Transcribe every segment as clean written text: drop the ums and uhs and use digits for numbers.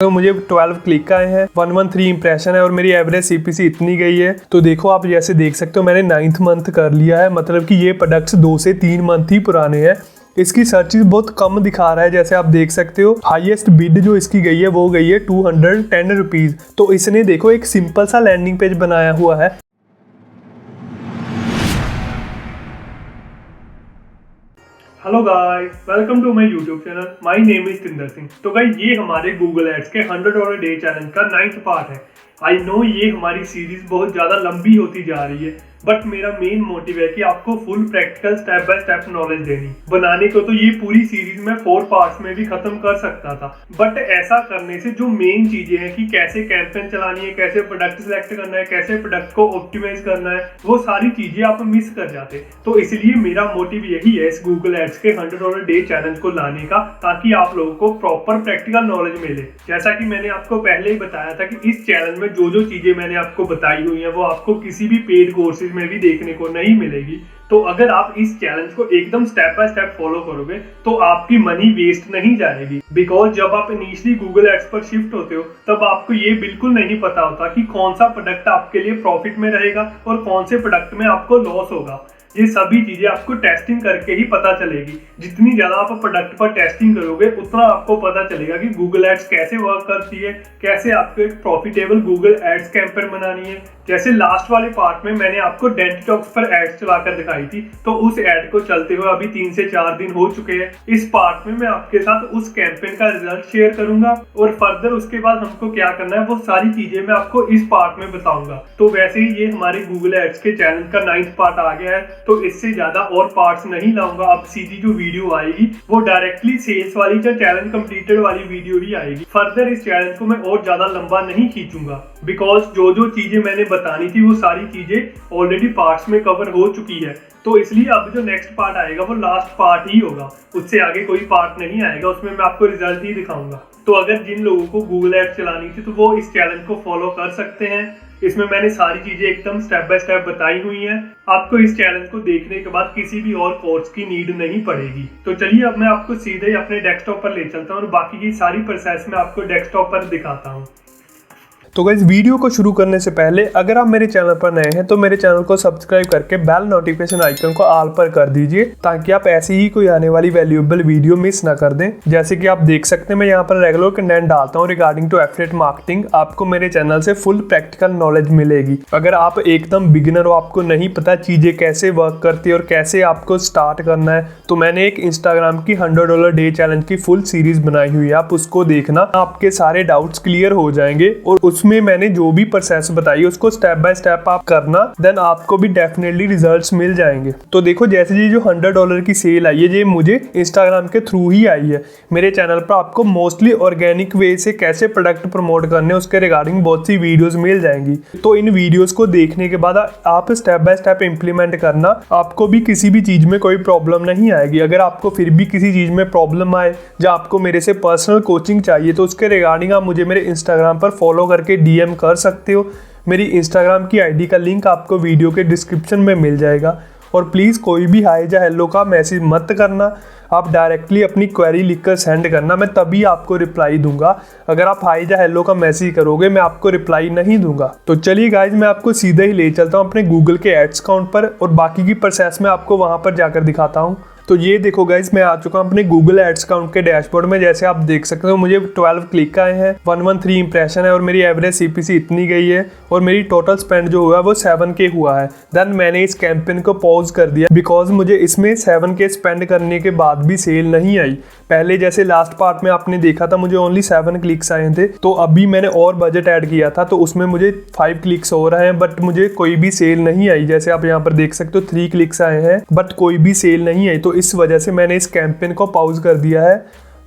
तो मुझे 12 क्लिक आए हैं, 113 इंप्रेशन है और मेरी एवरेज सीपीसी इतनी गई है। तो देखो आप जैसे देख सकते हो मैंने 9th मंथ कर लिया है, मतलब कि ये प्रोडक्ट्स 2 से 3 मंथ ही पुराने हैं। इसकी सर्चेस बहुत कम दिखा रहा है, जैसे आप देख सकते हो। हाईएस्ट बिड जो इसकी गई है वो गई है 210 रुपीज़। तो इसने देखो एक सिंपल सा लैंडिंग पेज बनाया हुआ है। Hello guys, welcome to my YouTube channel. My name is Tinder Singh. तो गाइस ये हमारे गूगल एड्स के $100 डे चैलेंज का 9th पार्ट है। आई नो ये हमारी सीरीज बहुत ज़्यादा लंबी होती जा रही है, बट मेरा मेन मोटिव है कि आपको full practical step by step knowledge देनी। बनाने को तो ये पूरी सीरीज में 4 पार्ट्स में भी खत्म कर सकता था, बट ऐसा करने से जो मेन चीजें हैं कि कैसे कैंपेन चलानी है, कैसे प्रोडक्ट सिलेक्ट करना है, कैसे प्रोडक्ट को ऑप्टिमाइज करना है, वो सारी चीजें आप मिस कर जाते। तो इसलिए मेरा मोटिव यही है इस गूगल एड्स के $100 डे चैलेंज को लाने का, ताकि आप लोगों को प्रॉपर प्रैक्टिकल नॉलेज मिले। जैसा कि मैंने आपको पहले ही बताया था कि इस चैलेंज में जो चीजें मैंने आपको बताई हुई है वो आपको किसी भी पेड कोर्सेज में भी देखने को नहीं मिलेगी। तो अगर आप इस चैलेंज को एकदम स्टेप बाय स्टेप फॉलो करोगे तो आपकी मनी वेस्ट नहीं जाएगी। बिकॉज जब आप इनिशियली गूगल एड्स पर शिफ्ट होते हो तब आपको ये बिल्कुल नहीं पता होता कि कौन सा प्रोडक्ट आपके लिए प्रॉफिट में रहेगा और कौन से प्रोडक्ट में आपको लॉस होगा। ये सभी चीजें आपको टेस्टिंग करके ही पता चलेगी। जितनी ज्यादा आप प्रोडक्ट पर टेस्टिंग करोगे उतना आपको पता चलेगा कि गूगल एड्स कैसे वर्क करती है, कैसे आपको एक प्रॉफिटेबल गूगल एड्स कैंपेन बनानी है। जैसे लास्ट वाले पार्ट में मैंने आपको डेंटिटॉक्स पर एड्स चलाकर दिखाई थी, तो उस एड को चलते हुए अभी 3 से 4 दिन हो चुके हैं। इस पार्ट में मैं आपके साथ उस कैंपेन का रिजल्ट शेयर करूंगा और फर्दर उसके बाद हमको क्या करना है वो सारी चीजें मैं आपको इस पार्ट में बताऊंगा। तो वैसे ही ये हमारे गूगल एड्स के चैलेंज का 9th पार्ट आ गया है, तो इससे ज्यादा और पार्ट्स नहीं लाऊंगा। अब सीधी जो वीडियो आएगी वो डायरेक्टली सेल्स वाली या चैलेंज कंप्लीटेड वाली वीडियो ही आएगी। फर्दर इस चैलेंज को मैं और ज्यादा लंबा नहीं खींचूंगा, बिकॉज जो चीजें मैंने बतानी थी वो सारी चीजें ऑलरेडी पार्ट्स में कवर हो चुकी है। तो इसलिए अब जो नेक्स्ट पार्ट आएगा वो लास्ट पार्ट ही होगा, उससे आगे कोई पार्ट नहीं आएगा। उसमें मैं आपको रिजल्ट ही दिखाऊंगा। तो अगर जिन लोगों को गूगल एड्स चलानी थी तो वो इस चैलेंज को फॉलो कर सकते हैं। इसमें मैंने सारी चीजें एकदम स्टेप बाय स्टेप बताई हुई हैं। आपको इस चैलेंज को देखने के बाद किसी भी और कोर्स की नीड नहीं पड़ेगी। तो चलिए अब मैं आपको सीधे ही अपने डेस्कटॉप पर ले चलता हूँ और बाकी की सारी प्रोसेस मैं आपको डेस्कटॉप पर दिखाता हूँ। तो गाइस वीडियो को शुरू करने से पहले अगर आप मेरे चैनल पर नए हैं तो मेरे चैनल को सब्सक्राइब करके बेल नोटिफिकेशन आइकन को ऑल पर कर दीजिए, ताकि आप ऐसी ही कोई आने वाली वैल्यूएबल वीडियो मिस ना कर दें। जैसे कि आप देख सकते हैं मैं यहाँ पर रेगुलर कंटेंट डालता हूँ रिगार्डिंग टू एफिलिएट मार्केटिंग। आपको मेरे चैनल से फुल प्रैक्टिकल नॉलेज मिलेगी। अगर आप एकदम बिगिनर हो, आपको नहीं पता चीजें कैसे वर्क करती है और कैसे आपको स्टार्ट करना है, तो मैंने एक इंस्टाग्राम की $100 डे चैलेंज की फुल सीरीज बनाई हुई है। आप उसको देखना, आपके सारे डाउट्स क्लियर हो जाएंगे और उसमें मैंने जो भी प्रोसेस बताई उसको स्टेप बाय स्टेप आप करना, देन आपको भी डेफिनेटली रिजल्ट्स मिल जाएंगे। तो देखो जैसे ये जो $100 की सेल आई है ये मुझे इंस्टाग्राम के थ्रू ही आई है। मेरे चैनल पर आपको मोस्टली ऑर्गेनिक वे से कैसे प्रोडक्ट प्रमोट करने उसके रिगार्डिंग बहुत सी वीडियोस मिल जाएंगी। तो इन वीडियोस को देखने के बाद आप स्टेप बाय स्टेप इंप्लीमेंट करना, आपको भी किसी भी चीज में कोई प्रॉब्लम नहीं आएगी। अगर आपको फिर भी किसी चीज में प्रॉब्लम आए या आपको मेरे से पर्सनल कोचिंग चाहिए तो उसके रिगार्डिंग आप मुझे मेरे इंस्टाग्राम पर फॉलो करके DM कर सकते हो। मेरी इंस्टाग्राम की ID का लिंक आपको वीडियो के डिस्क्रिप्शन में मिल जाएगा। और प्लीज़ कोई भी हाई या हेलो का मैसेज मत करना, आप डायरेक्टली अपनी क्वेरी लिखकर सेंड करना, मैं तभी आपको रिप्लाई दूंगा। अगर आप हाई या हेलो का मैसेज करोगे मैं आपको रिप्लाई नहीं दूंगा। तो चलिए गाइज मैं आपको सीधे ही ले चलता हूँ अपने गूगल के एड्स अकाउंट पर और बाकी की प्रोसेस में आपको वहाँ पर जाकर दिखाता हूँ। तो ये देखो गाइज मैं आ चुका हूँ अपने गूगल एड्स अकाउंट के डैशबोर्ड में। जैसे आप देख सकते हो मुझे 12 क्लिक आए हैं, 113 इंप्रेशन है और मेरी एवरेज सीपीसी इतनी गई है और मेरी टोटल स्पेंड जो हुआ है वो 7K हुआ है। देन मैंने इस कैंपेन को पॉज कर दिया बिकॉज मुझे इसमें 7K स्पेंड करने के बाद भी सेल नहीं आई। पहले जैसे लास्ट पार्ट में आपने देखा था मुझे ओनली 7 क्लिक्स आए थे, तो अभी मैंने और बजट ऐड किया था तो उसमें मुझे 5 क्लिक्स हो रहे हैं, बट मुझे कोई भी सेल नहीं आई। जैसे आप यहाँ पर देख सकते हो 3 क्लिक्स आए हैं बट कोई भी सेल नहीं आई। तो इस वजह से मैंने इस कैंपेन को पॉज कर दिया है।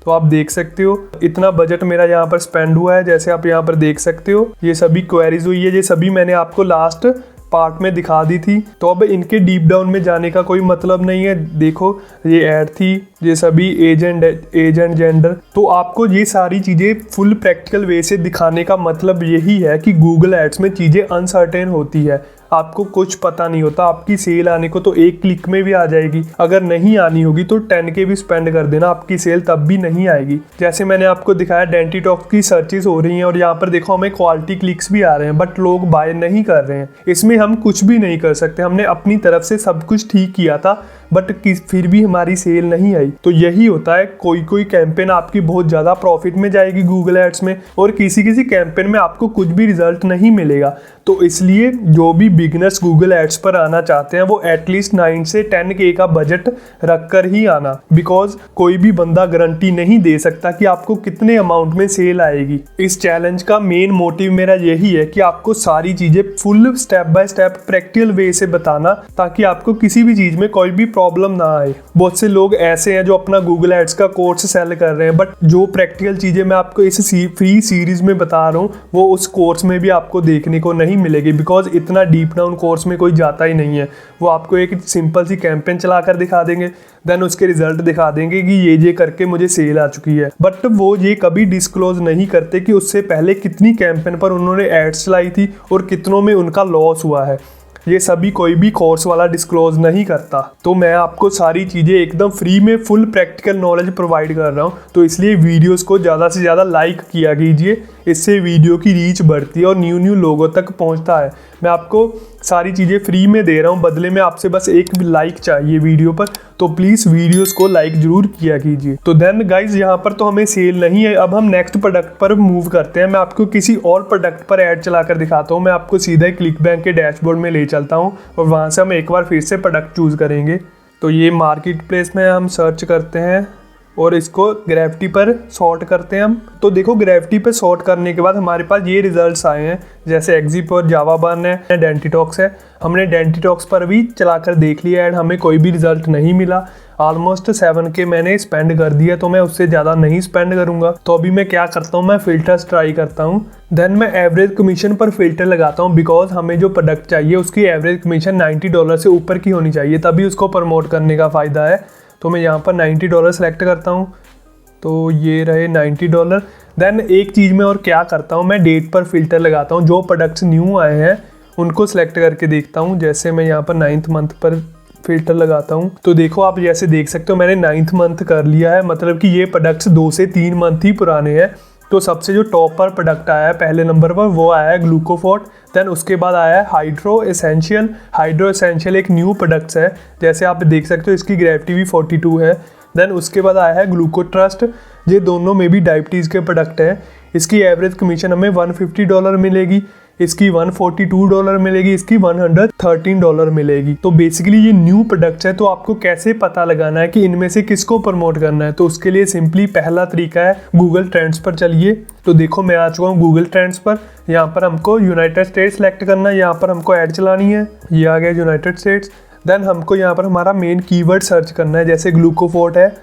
तो आप देख सकते हो इतना बजट मेरा यहाँ पर स्पेंड हुआ है। जैसे आप यहाँ पर देख सकते हो ये सभी क्वेरीज हुई है, ये सभी मैंने आपको लास्ट पार्ट में दिखा दी थी। तो अब इनके डीप डाउन में जाने का कोई मतलब नहीं है। देखो ये ऐड थी, ये सभी एजेंट जेंडर। तो आपको ये सारी चीज़ें फुल प्रैक्टिकल वे से दिखाने का मतलब यही है कि गूगल एड्स में चीज़ें अनसर्टेन होती है। आपको कुछ पता नहीं होता, आपकी सेल आने को तो एक क्लिक में भी आ जाएगी, अगर नहीं आनी होगी तो 10K भी स्पेंड कर देना, आपकी सेल तब भी नहीं आएगी। जैसे मैंने आपको दिखाया डेंटिटॉक्स की सर्चेस हो रही हैं और यहाँ पर देखो हमें क्वालिटी क्लिक्स भी आ रहे हैं, बट लोग बाय नहीं कर रहे हैं। इसमें हम कुछ भी नहीं कर सकते, हमने अपनी तरफ से सब कुछ ठीक किया था बट फिर भी हमारी सेल नहीं आई। तो यही होता है, कोई कोई कैंपेन आपकी बहुत ज़्यादा प्रॉफिट में जाएगी गूगल एड्स में, और किसी किसी कैंपेन में आपको कुछ भी रिजल्ट नहीं मिलेगा। तो इसलिए जो भी बिगनर्स गूगल एड्स पर आना चाहते हैं वो एटलीस्ट 9 से 10K का बजट रख कर ही आना, बिकॉज कोई भी बंदा गारंटी नहीं दे सकता कि आपको कितने अमाउंट में सेल आएगी। इस चैलेंज का मेन मोटिव मेरा यही है कि आपको सारी चीज़ें full step by step practical way से बताना, ताकि आपको किसी भी चीज़ में कोई भी प्रॉब्लम ना आए। बहुत से लोग ऐसे हैं जो अपना गूगल एड्स का कोर्स सेल कर रहे हैं, बट जो प्रैक्टिकल चीज़ें मैं आपको इस फ्री सीरीज में बता रहा हूँ वो उस कोर्स में भी आपको देखने को नहीं मिलेगी, बिकॉज इतना डीप डाउन कोर्स में कोई जाता ही नहीं है। वो आपको एक सिंपल सी कैंपेन चला कर दिखा देंगे, देन उसके रिजल्ट दिखा देंगे कि ये करके मुझे सेल आ चुकी है, बट वो ये कभी डिस्क्लोज नहीं करते कि उससे पहले कितनी कैंपेन पर उन्होंने एड्स चलाई थी और कितनों में उनका लॉस हुआ है। ये सभी कोई भी कोर्स वाला डिस्क्लोज नहीं करता। तो मैं आपको सारी चीज़ें एकदम फ्री में फुल प्रैक्टिकल नॉलेज प्रोवाइड कर रहा हूँ, तो इसलिए वीडियोस को ज़्यादा से ज़्यादा लाइक किया कीजिए, इससे वीडियो की रीच बढ़ती है और न्यू लोगों तक पहुँचता है। मैं आपको सारी चीज़ें फ्री में दे रहा हूँ, बदले में आपसे बस एक लाइक चाहिए वीडियो पर, तो प्लीज़ वीडियोस को लाइक जरूर किया कीजिए। तो देन गाइज यहाँ पर तो हमें सेल नहीं है, अब हम नेक्स्ट प्रोडक्ट पर मूव करते हैं। मैं आपको किसी और प्रोडक्ट पर ऐड चलाकर दिखाता हूँ। मैं आपको सीधा क्लिक बैंक के डैशबोर्ड में ले चलता हूँ और वहाँ से हम एक बार फिर से प्रोडक्ट चूज़ करेंगे। तो ये मार्केट प्लेस में हम सर्च करते हैं और इसको ग्रेविटी पर सॉर्ट करते हैं हम। तो देखो ग्रेविटी पर सॉर्ट करने के बाद हमारे पास ये रिजल्ट्स आए हैं, जैसे एक्जिप और जावा बर्न है, डेंटिटॉक्स है। हमने डेंटिटॉक्स पर भी चलाकर देख लिया एंड हमें कोई भी रिजल्ट नहीं मिला। ऑलमोस्ट 7K मैंने स्पेंड कर दिया, तो मैं उससे ज़्यादा नहीं स्पेंड करूँगा। तो अभी मैं क्या करता हूँ, मैं फ़िल्टर्स ट्राई करता हूँ, देन मैं एवरेज कमीशन पर फिल्टर लगाता हूँ, बिकॉज हमें जो प्रोडक्ट चाहिए उसकी एवरेज कमीशन $90 से ऊपर की होनी चाहिए, तभी उसको प्रमोट करने का फ़ायदा है। तो मैं यहाँ पर $90 सेलेक्ट करता हूँ, तो ये रहे $90। देन एक चीज़ में और क्या करता हूँ, मैं डेट पर फिल्टर लगाता हूँ। जो प्रोडक्ट्स न्यू आए हैं उनको सेलेक्ट करके देखता हूँ। जैसे मैं यहाँ पर 9th मंथ पर फिल्टर लगाता हूँ, तो देखो आप जैसे देख सकते हो मैंने 9th मंथ कर लिया है, मतलब कि ये प्रोडक्ट्स 2 से 3 मंथ ही पुराने हैं। तो सबसे जो टॉप पर प्रोडक्ट आया है पहले नंबर पर वो आया है ग्लूकोफोर्ट, देन उसके बाद आया है हाइड्रो एसेंशियल। हाइड्रो एसेंशियल एक न्यू प्रोडक्ट्स है, जैसे आप देख सकते हो इसकी ग्रेविटी भी 42 है। देन उसके बाद आया है ग्लूकोट्रस्ट, ये दोनों में भी डायबिटीज़ के प्रोडक्ट है। इसकी एवरेज कमीशन हमें $150 मिलेगी, इसकी $142 मिलेगी, इसकी $113 मिलेगी। तो बेसिकली ये न्यू प्रोडक्ट्स है, तो आपको कैसे पता लगाना है कि इनमें से किसको प्रमोट करना है, तो उसके लिए सिंपली पहला तरीका है गूगल ट्रेंड्स पर चलिए। तो देखो मैं आ चुका हूँ गूगल ट्रेंड्स पर। यहाँ पर हमको यूनाइटेड स्टेट्स सेलेक्ट करना है, यहाँ पर हमको ऐड चलानी है, ये आ गया यूनाइटेड स्टेट्स। देन हमको यहाँ पर हमारा मेन कीवर्ड सर्च करना है, जैसे ग्लूकोफोर्ट है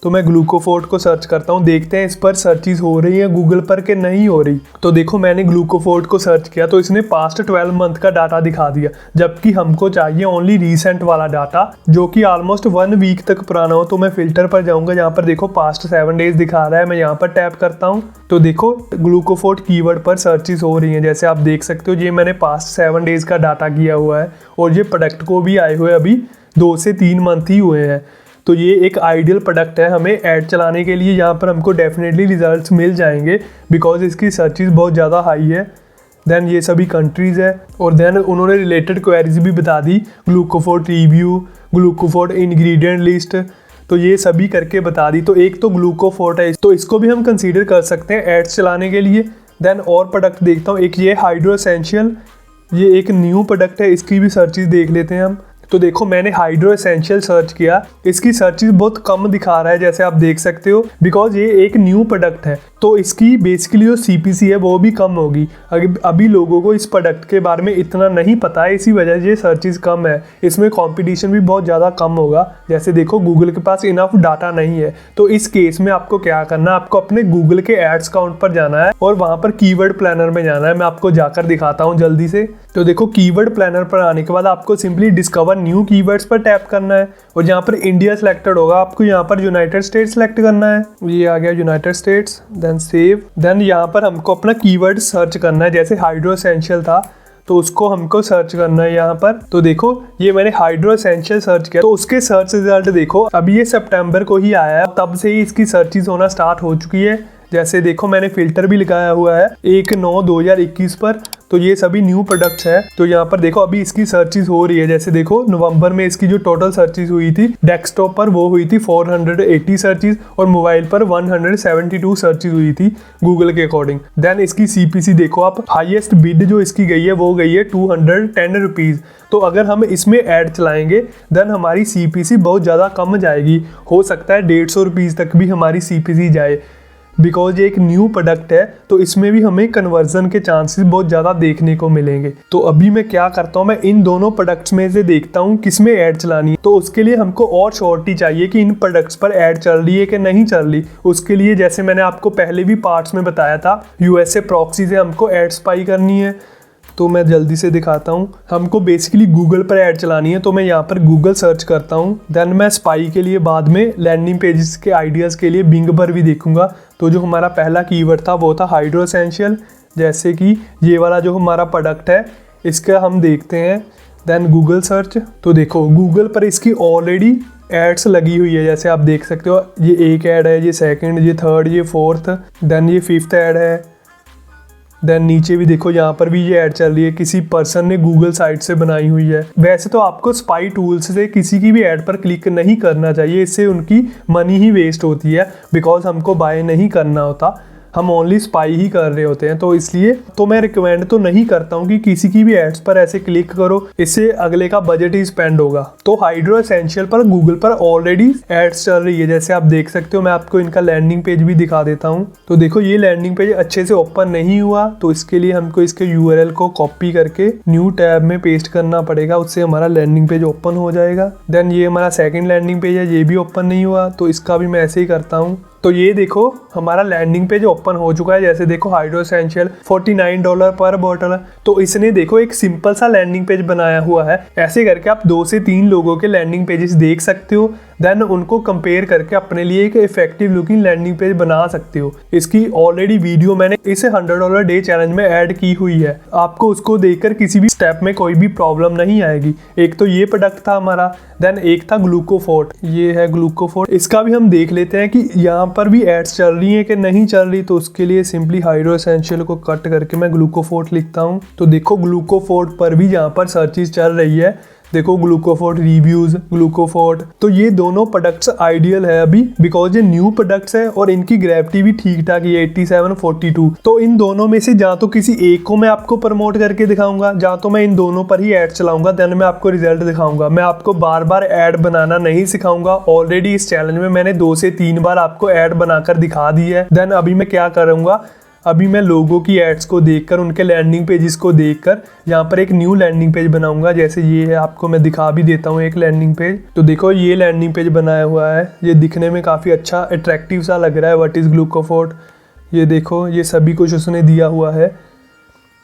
तो मैं ग्लूकोफोर्ट को सर्च करता हूँ, देखते हैं इस पर सर्चेस हो रही है गूगल पर कि नहीं हो रही। तो देखो मैंने ग्लूकोफोर्ट को सर्च किया तो इसने पास्ट 12 मंथ का डाटा दिखा दिया, जबकि हमको चाहिए ओनली रीसेंट वाला डाटा जो कि ऑलमोस्ट 1 वीक तक पुराना हो। तो मैं फिल्टर पर जाऊँगा, यहाँ पर देखो पास्ट 7 डेज दिखा रहा है, मैं यहाँ पर टैप करता हूँ तो देखो ग्लूकोफोर्ट कीवर्ड पर सर्चेस हो रही हैं। जैसे आप देख सकते हो ये मैंने पास्ट 7 डेज का डाटा किया हुआ है और ये प्रोडक्ट को भी आए हुए अभी 2 से 3 मंथ ही हुए हैं। तो ये एक आइडियल प्रोडक्ट है हमें ऐड चलाने के लिए। यहाँ पर हमको डेफिनेटली रिजल्ट्स मिल जाएंगे बिकॉज इसकी सर्चेस बहुत ज़्यादा हाई है। देन ये सभी कंट्रीज़ है और देन उन्होंने रिलेटेड क्वेरीज भी बता दी, ग्लूकोफोर्ट रिव्यू, ग्लूकोफोर्ट इंग्रेडिएंट लिस्ट, तो ये सभी करके बता दी। तो एक तो ग्लूकोफोर्ट है, तो इसको भी हम कंसीडर कर सकते हैं एड्स चलाने के लिए। देन और प्रोडक्ट देखता हूँ, एक ये हाइड्रो एसेंशियल, ये एक न्यू प्रोडक्ट है, इसकी भी सर्चेस देख लेते हैं हम। तो देखो मैंने हाइड्रो एसेंशियल सर्च किया, इसकी सर्चेस बहुत कम दिखा रहा है, जैसे आप देख सकते हो, बिकॉज ये एक न्यू प्रोडक्ट है तो इसकी बेसिकली जो CPC है वो भी कम होगी। अभी लोगों को इस प्रोडक्ट के बारे में इतना नहीं पता है, इसी वजह से सर्चेस कम है। इसमें कंपटीशन भी बहुत ज़्यादा कम होगा। जैसे देखो गूगल के पास इनफ डाटा नहीं है, तो इस केस में आपको क्या करना है, आपको अपने गूगल के एड्स काउंट पर जाना है और वहाँ पर कीवर्ड प्लानर में जाना है। मैं आपको जाकर दिखाता हूँ जल्दी से। तो देखो कीवर्ड प्लानर पर आने के बाद आपको सिंपली डिस्कवर न्यू कीवर्ड्स पर टैप करना है और जहाँ पर इंडिया सिलेक्टेड होगा आपको यहाँ पर यूनाइटेड स्टेट्स सेलेक्ट करना है। ये आ गया यूनाइटेड स्टेट्स, देन सेव। देन यहाँ पर हमको अपना कीवर्ड सर्च करना है, जैसे हाइड्रो एसेंशियल था तो उसको हमको सर्च करना है यहाँ पर। तो देखो ये मैंने हाइड्रो एसेंशियल सर्च किया, तो उसके सर्च रिजल्ट देखो अभी ये सितंबर को ही आया है, तब से ही इसकी सर्चेस होना स्टार्ट हो चुकी है। जैसे देखो मैंने फिल्टर भी लगाया हुआ है 1/9/2021 पर, तो ये सभी न्यू प्रोडक्ट्स है। तो यहाँ पर देखो अभी इसकी सर्चेस हो रही है। जैसे देखो नवंबर में इसकी जो टोटल सर्चेस हुई थी डेस्कटॉप पर वो हुई थी 480 सर्चेस और मोबाइल पर 172 सर्चेस हुई थी गूगल के अकॉर्डिंग। देन इसकी CPC देखो आप, हाईएस्ट बिड जो इसकी गई है वो गई है 210 रुपीज़। तो अगर हम इसमें ऐड चलाएंगे देन हमारी CPC बहुत ज़्यादा कम जाएगी, हो सकता है 150 रुपीज़ तक भी हमारी CPC जाए। बिकॉज ये एक न्यू प्रोडक्ट है तो इसमें भी हमें कन्वर्जन के चांसेस बहुत ज़्यादा देखने को मिलेंगे। तो अभी मैं क्या करता हूँ, मैं इन दोनों प्रोडक्ट्स में से देखता हूँ किस में ऐड चलानी है। तो उसके लिए हमको और श्योरिटी चाहिए कि इन प्रोडक्ट्स पर ऐड चल रही है कि नहीं चल रही। उसके लिए जैसे मैंने आपको पहले भी पार्ट्स में बताया था USA प्रॉक्सी से हमको ऐड स्पाई करनी है। तो मैं जल्दी से दिखाता हूँ। हमको बेसिकली गूगल पर ऐड चलानी है, तो मैं यहाँ पर गूगल सर्च करता हूँ। देन मैं स्पाई के लिए बाद में लैंडिंग पेजेस के आइडियाज़ के लिए बिंग पर भी देखूंगा। तो जो हमारा पहला कीवर्ड था वो था हाइड्रो एसेंशियल, जैसे कि ये वाला जो हमारा प्रोडक्ट है इसका हम देखते हैं। देन गूगल सर्च, तो देखो गूगल पर इसकी ऑलरेडी एड्स लगी हुई है, जैसे आप देख सकते हो। ये एक ऐड है, ये सेकंड, ये थर्ड, ये फोर्थ, देन ये फिफ्थ ऐड है। देन नीचे भी देखो यहाँ पर भी ये ऐड चल रही है, किसी पर्सन ने गूगल साइट से बनाई हुई है। वैसे तो आपको स्पाई टूल्स से किसी की भी ऐड पर क्लिक नहीं करना चाहिए, इससे उनकी मनी ही वेस्ट होती है। बिकॉज हमको बाय नहीं करना होता, हम ओनली स्पाई ही कर रहे होते हैं। तो इसलिए तो मैं रिकमेंड तो नहीं करता हूँ कि किसी की भी एड्स पर ऐसे क्लिक करो, इससे अगले का बजट ही स्पेंड होगा। तो हाइड्रो एसेंशियल पर गूगल पर ऑलरेडी एड्स चल रही है, जैसे आप देख सकते हो। मैं आपको इनका लैंडिंग पेज भी दिखा देता हूँ। तो देखो ये लैंडिंग पेज अच्छे से ओपन नहीं हुआ, तो इसके लिए हमको इसके URL को कॉपी करके न्यू टैब में पेस्ट करना पड़ेगा, उससे हमारा लैंडिंग पेज ओपन हो जाएगा। देन ये हमारा सेकेंड लैंडिंग पेज है, ये भी ओपन नहीं हुआ, तो इसका भी मैं ऐसे ही करता हूँ। तो ये देखो हमारा लैंडिंग पेज ओपन हो चुका है। जैसे देखो हाइड्रो एसेंशियल $49 पर बॉटल। तो इसने देखो एक सिंपल सा लैंडिंग पेज बनाया हुआ है। ऐसे करके आप 2 से 3 लोगों के लैंडिंग पेजेस देख सकते हो, देन उनको कंपेयर करके अपने लिए एक इफेक्टिव लुकिंग लैंडिंग पेज बना सकते हो। इसकी ऑलरेडी वीडियो मैंने इस $100 डे चैलेंज में ऐड की हुई है, आपको उसको देखकर किसी भी स्टेप में कोई भी प्रॉब्लम नहीं आएगी। एक तो ये प्रोडक्ट था हमारा, देन एक था ग्लूकोफोर्ट, ये है ग्लूकोफोर्ट। इसका भी हम देख लेते हैं कि यहाँ पर भी एड्स चल रही है कि नहीं चल रही। तो उसके लिए सिंपली हाइड्रो एसेंशियल को कट करके मैं ग्लूकोफोर्ट लिखता हूँ। तो देखो ग्लूकोफोर्ट पर भी यहाँ पर सर्चेस चल रही है। देखो ग्लूकोफोर्ट रिव्यूज, ग्लूकोफोर्ट। तो ये दोनों प्रोडक्ट्स आइडियल है अभी, बिकॉज ये न्यू प्रोडक्ट्स है और इनकी ग्रेविटी भी ठीक ठाक है 8742। तो इन दोनों में से जहाँ तो किसी एक को मैं आपको प्रमोट करके दिखाऊंगा, जहाँ तो मैं इन दोनों पर ही ऐड चलाऊंगा, देन मैं आपको रिजल्ट दिखाऊंगा। मैं आपको बार बार ऐड बनाना नहीं सिखाऊंगा। ऑलरेडी इस चैलेंज में मैंने 2 से 3 बार आपको ऐड बनाकर दिखा दी है। देन अभी मैं क्या करूंगा, अभी मैं लोगों की एड्स को देखकर, उनके लैंडिंग पेजेस को देखकर यहाँ पर एक न्यू लैंडिंग पेज बनाऊंगा। जैसे ये है, आपको मैं दिखा भी देता हूँ एक लैंडिंग पेज। तो देखो ये लैंडिंग पेज बनाया हुआ है, ये दिखने में काफ़ी अच्छा अट्रैक्टिव सा लग रहा है। व्हाट इज़ ग्लूकोफोर्ट, ये देखो ये सभी कुछ उसने दिया हुआ है।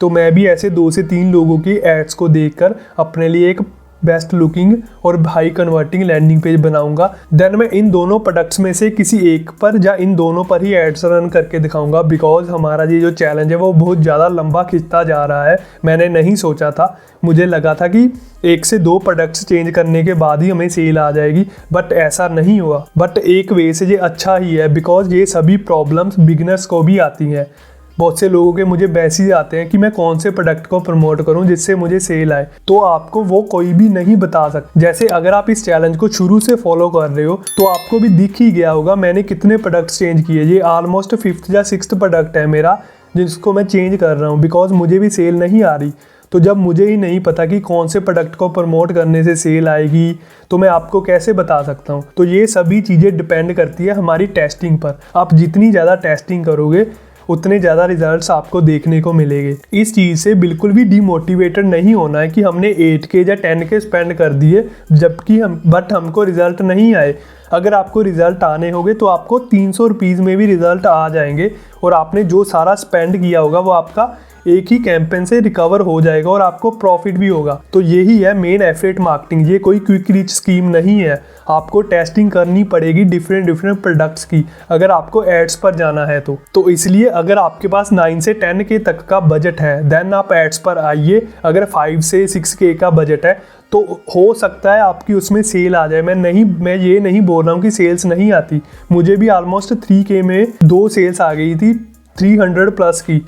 तो मैं भी ऐसे 2 से 3 लोगों की एड्स को देखकर अपने लिए एक बेस्ट लुकिंग और हाई कन्वर्टिंग लैंडिंग पेज बनाऊंगा। देन मैं इन दोनों प्रोडक्ट्स में से किसी एक पर या इन दोनों पर ही एड्स रन करके दिखाऊंगा। बिकॉज हमारा ये जो चैलेंज है वो बहुत ज़्यादा लंबा खिंचता जा रहा है। मैंने नहीं सोचा था, मुझे लगा था कि 1 से 2 प्रोडक्ट्स चेंज करने के बाद ही हमें सेल आ जाएगी, बट ऐसा नहीं हुआ। बट एक वे से ये अच्छा ही है, बिकॉज ये सभी प्रॉब्लम्स बिगिनर्स को भी आती हैं। बहुत से लोगों के मुझे मैसेज आते हैं कि मैं कौन से प्रोडक्ट को प्रमोट करूं जिससे मुझे सेल आए, तो आपको वो कोई भी नहीं बता सकता। जैसे अगर आप इस चैलेंज को शुरू से फॉलो कर रहे हो तो आपको भी दिख ही गया होगा मैंने कितने प्रोडक्ट्स चेंज किए। ये ऑलमोस्ट 5th या 6th प्रोडक्ट है मेरा जिसको मैं चेंज कर रहा हूँ, बिकॉज मुझे भी सेल नहीं आ रही। तो जब मुझे ही नहीं पता कि कौन से प्रोडक्ट को प्रमोट करने से सेल आएगी तो मैं आपको कैसे बता सकता हूँ। तो ये सभी चीज़ें डिपेंड करती है हमारी टेस्टिंग पर। आप जितनी ज़्यादा टेस्टिंग करोगे उतने ज़्यादा रिजल्ट्स आपको देखने को मिलेंगे। इस चीज़ से बिल्कुल भी डिमोटिवेटेड नहीं होना है कि हमने 8K या 10K स्पेंड कर दिए जबकि हमको रिजल्ट नहीं आए। अगर आपको रिजल्ट आने होंगे तो आपको 300 रुपीज़ में भी रिजल्ट आ जाएंगे और आपने जो सारा स्पेंड किया होगा वो आपका एक ही कैंपेन से रिकवर हो जाएगा और आपको प्रॉफिट भी होगा। तो यही है मेन एफिलिएट मार्केटिंग। ये कोई क्विक रीच स्कीम नहीं है, आपको टेस्टिंग करनी पड़ेगी डिफरेंट प्रोडक्ट्स की अगर आपको एड्स पर जाना है तो इसलिए अगर आपके पास 9 से 10K तक का बजट है देन आप एड्स पर आइए। अगर 5 से 6K का बजट है तो हो सकता है आपकी उसमें सेल आ जाए। मैं ये नहीं बोल रहा हूँ कि सेल्स नहीं आती, मुझे भी ऑलमोस्ट 3K में 2 सेल्स आ गई थी 300 प्लस की,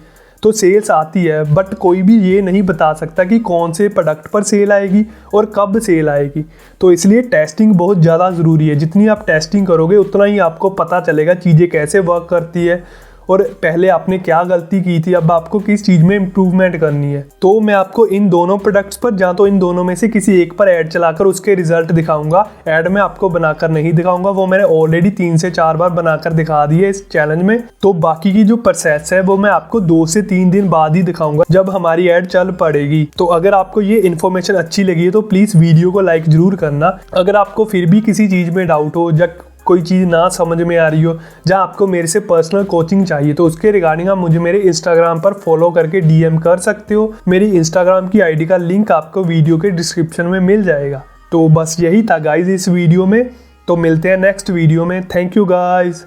तो सेल्स आती है। बट कोई भी ये नहीं बता सकता कि कौन से प्रोडक्ट पर सेल आएगी और कब सेल आएगी। तो इसलिए टेस्टिंग बहुत ज़्यादा ज़रूरी है। जितनी आप टेस्टिंग करोगे उतना ही आपको पता चलेगा चीज़ें कैसे वर्क करती है और पहले आपने क्या गलती की थी, अब आपको किस चीज़ में इम्प्रूवमेंट करनी है। तो मैं आपको इन दोनों प्रोडक्ट्स पर या तो इन दोनों में से किसी एक पर ऐड चलाकर उसके रिजल्ट दिखाऊंगा। ऐड में आपको बनाकर नहीं दिखाऊंगा, वो मैंने ऑलरेडी 3 से 4 बार बनाकर दिखा दी है इस चैलेंज में। तो बाकी की जो प्रोसेस है वो मैं आपको 2 से 3 दिन बाद ही दिखाऊंगा जब हमारी ऐड चल पड़ेगी। तो अगर आपको ये इन्फॉर्मेशन अच्छी लगी है तो प्लीज़ वीडियो को लाइक ज़रूर करना। अगर आपको फिर भी किसी चीज़ में डाउट हो या कोई चीज़ ना समझ में आ रही हो जहाँ आपको मेरे से पर्सनल कोचिंग चाहिए तो उसके रिगार्डिंग आप मुझे मेरे इंस्टाग्राम पर फॉलो करके DM कर सकते हो। मेरी इंस्टाग्राम की ID का लिंक आपको वीडियो के डिस्क्रिप्शन में मिल जाएगा। तो बस यही था गाइज इस वीडियो में, तो मिलते हैं नेक्स्ट वीडियो में। Thank you guys.